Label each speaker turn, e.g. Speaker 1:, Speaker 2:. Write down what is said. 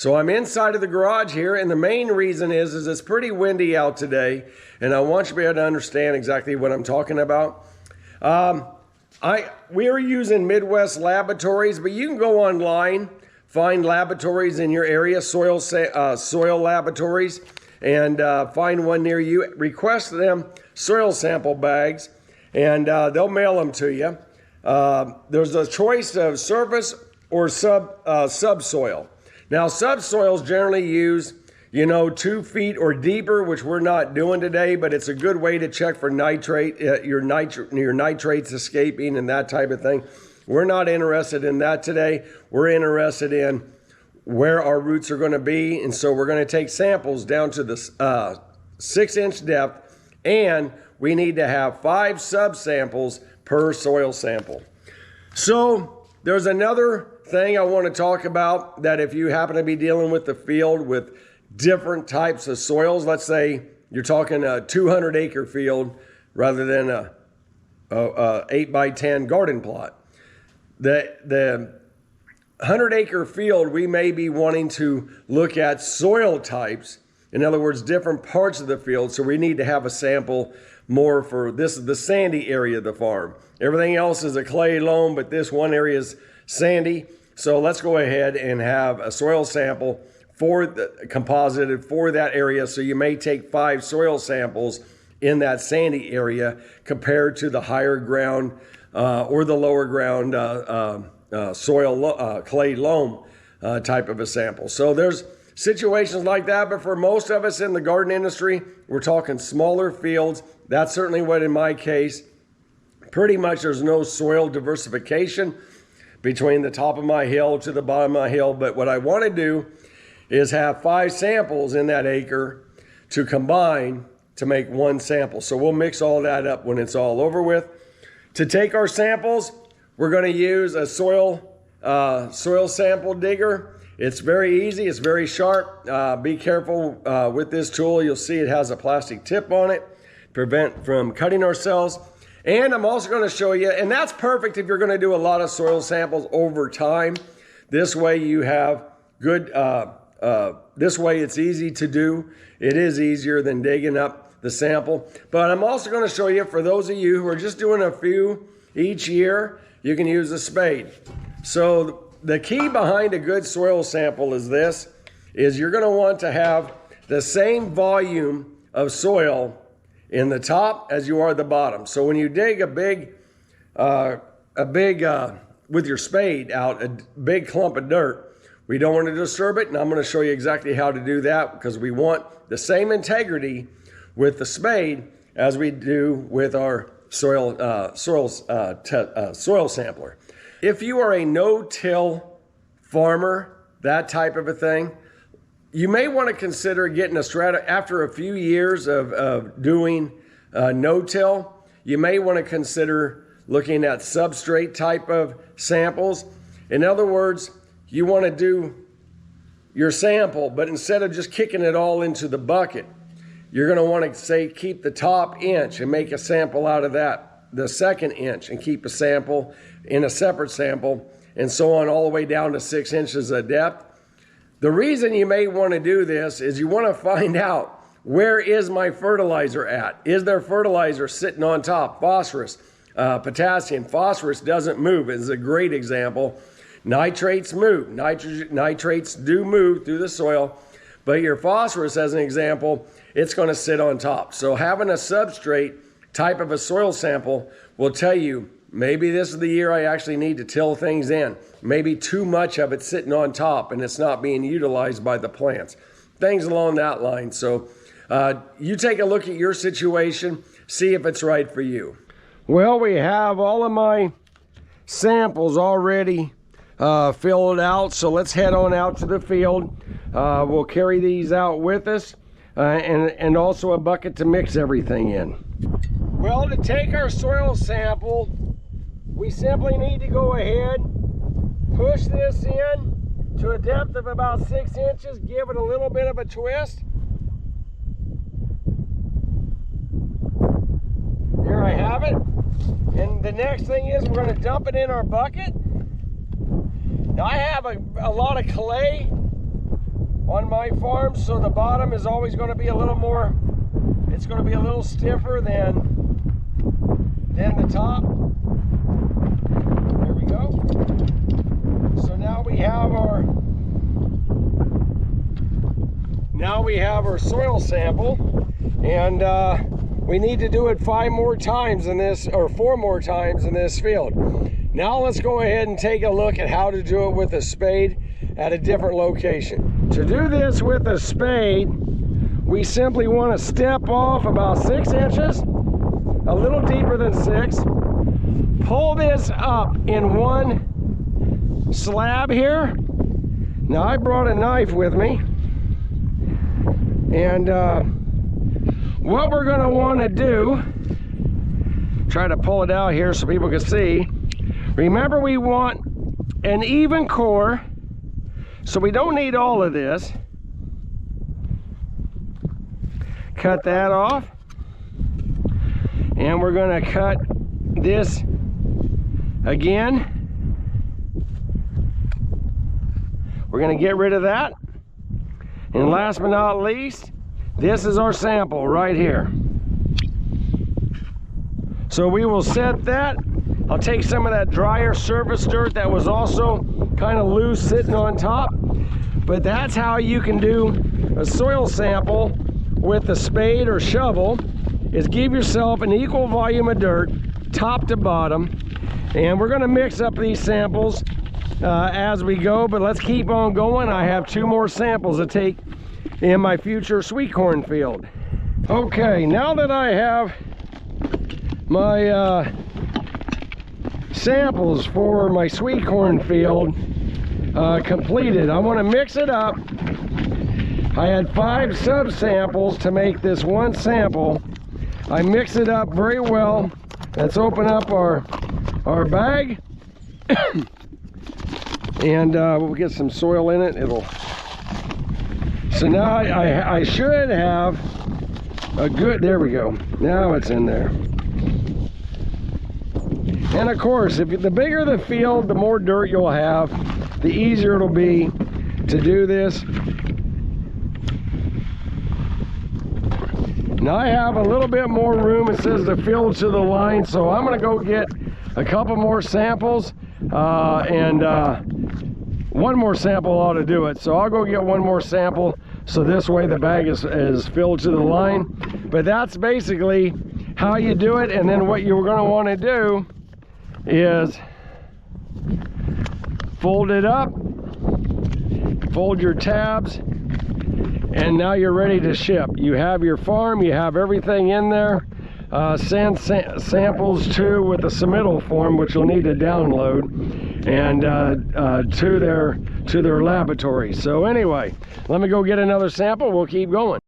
Speaker 1: So I'm inside of the garage here, and the main reason is it's pretty windy out today, and I want you to be able to understand exactly what I'm talking about. We are using Midwest Laboratories, but you can go online, find laboratories in your area, soil laboratories, and find one near you. Request them soil sample bags, and they'll mail them to you. There's a choice of surface or subsoil. Now, subsoils generally use, 2 feet or deeper, which we're not doing today, but it's a good way to check for nitrate, your nitrates escaping and that type of thing. We're not interested in that today. We're interested in where our roots are going to be, and so we're going to take samples down to the 6-inch depth, and we need to have 5 subsamples per soil sample. So there's another thing I want to talk about, that if you happen to be dealing with the field with different types of soils, let's say you're talking a 200-acre field rather than a 8x10 garden plot. The 100-acre field, we may be wanting to look at soil types, in other words, different parts of the field, so we need to have a sample more for this is the sandy area of the farm. Everything else is a clay loam, but this one area is sandy. So let's go ahead and have a soil sample composited for that area. So you may take 5 soil samples in that sandy area compared to the higher ground or the lower ground soil clay loam type of a sample. So there's situations like that, but for most of us in the garden industry, we're talking smaller fields. That's certainly what in my case. Pretty much there's no soil diversification between the top of my hill to the bottom of my hill. But what I want to do is have 5 samples in that acre to combine to make 1 sample. So we'll mix all that up when it's all over with. To take our samples, we're going to use a soil sample digger. It's very easy. It's very sharp. Be careful with this tool. You'll see it has a plastic tip on it, prevent from cutting ourselves. And I'm also going to show you, and that's perfect if you're going to do a lot of soil samples over time. This way you have good, this way it's easy to do. It is easier than digging up the sample. But I'm also going to show you, for those of you who are just doing a few each year, you can use a spade. So the key behind a good soil sample is this, is you're going to want to have the same volume of soil in the top as you are the bottom. So when you dig a big with your spade out, a big clump of dirt, we don't want to disturb it, and I'm going to show you exactly how to do that, because we want the same integrity with the spade as we do with our soil sampler. If you are a no-till farmer, that type of a thing, you may want to consider getting a after a few years of doing no-till. You may want to consider looking at substrate type of samples. In other words, you want to do your sample, but instead of just kicking it all into the bucket, you're going to want to say keep the top inch and make a sample out of that, the second inch, and keep a sample in a separate sample, and so on all the way down to 6 inches of depth. The reason you may want to do this is you want to find out, where is my fertilizer at? Is there fertilizer sitting on top? Phosphorus, potassium. Phosphorus doesn't move. It's a great example. Nitrates move. Nitrates do move through the soil, but your phosphorus, as an example, it's going to sit on top. So having a substrate type of a soil sample will tell you, maybe this is the year I actually need to till things in. Maybe too much of it sitting on top and it's not being utilized by the plants. Things along that line. So you take a look at your situation, see if it's right for you. Well, we have all of my samples already filled out. So let's head on out to the field. We'll carry these out with us and also a bucket to mix everything in. Well, to take our soil sample, we simply need to go ahead, push this in to a depth of about 6 inches, give it a little bit of a twist. There I have it. And the next thing is we're going to dump it in our bucket. Now I have a lot of clay on my farm, so the bottom is always going to be a little more, it's going to be a little stiffer than the top. There we go. So now we have our soil sample, and we need to do it 5 more times in this, or 4 more times in this field. Now let's go ahead and take a look at how to do it with a spade at a different location. To do this with a spade, we simply want to step off about 6 inches, a little deeper than 6. Pull this up in one slab here. Now I brought a knife with me, and what we're going to want to do, try to pull it out here so people can see. Remember, we want an even core, so we don't need all of this. Cut that off, and we're going to cut this again. We're going to get rid of that. And last but not least, this is our sample right here. So we will set that. I'll take some of that drier surface dirt that was also kind of loose sitting on top. But that's how you can do a soil sample with a spade or shovel, is give yourself an equal volume of dirt, top to bottom. And we're going to mix up these samples as we go, but let's keep on going. I have 2 more samples to take in my future sweet corn field. Okay, now that I have my samples for my sweet corn field completed, I want to mix it up. I had 5 sub-samples to make this one sample. I mix it up very well. Let's open up our bag. And we'll get some soil in it. So now I should have a good, there we go. Now it's in there. And of course, the bigger the field, the more dirt you'll have, the easier it'll be to do this. Now I have a little bit more room. It says to fill to the line, so I'm going to go get a couple more samples, and one more sample ought to do it. So I'll go get one more sample, so this way the bag is filled to the line. But that's basically how you do it. And then what you're going to want to do is fold it up, fold your tabs, and now you're ready to ship. You have your farm, you have everything in there. Send samples to with the submittal form, which you'll need to download, and to their laboratory. So anyway, let me go get another sample. We'll keep going.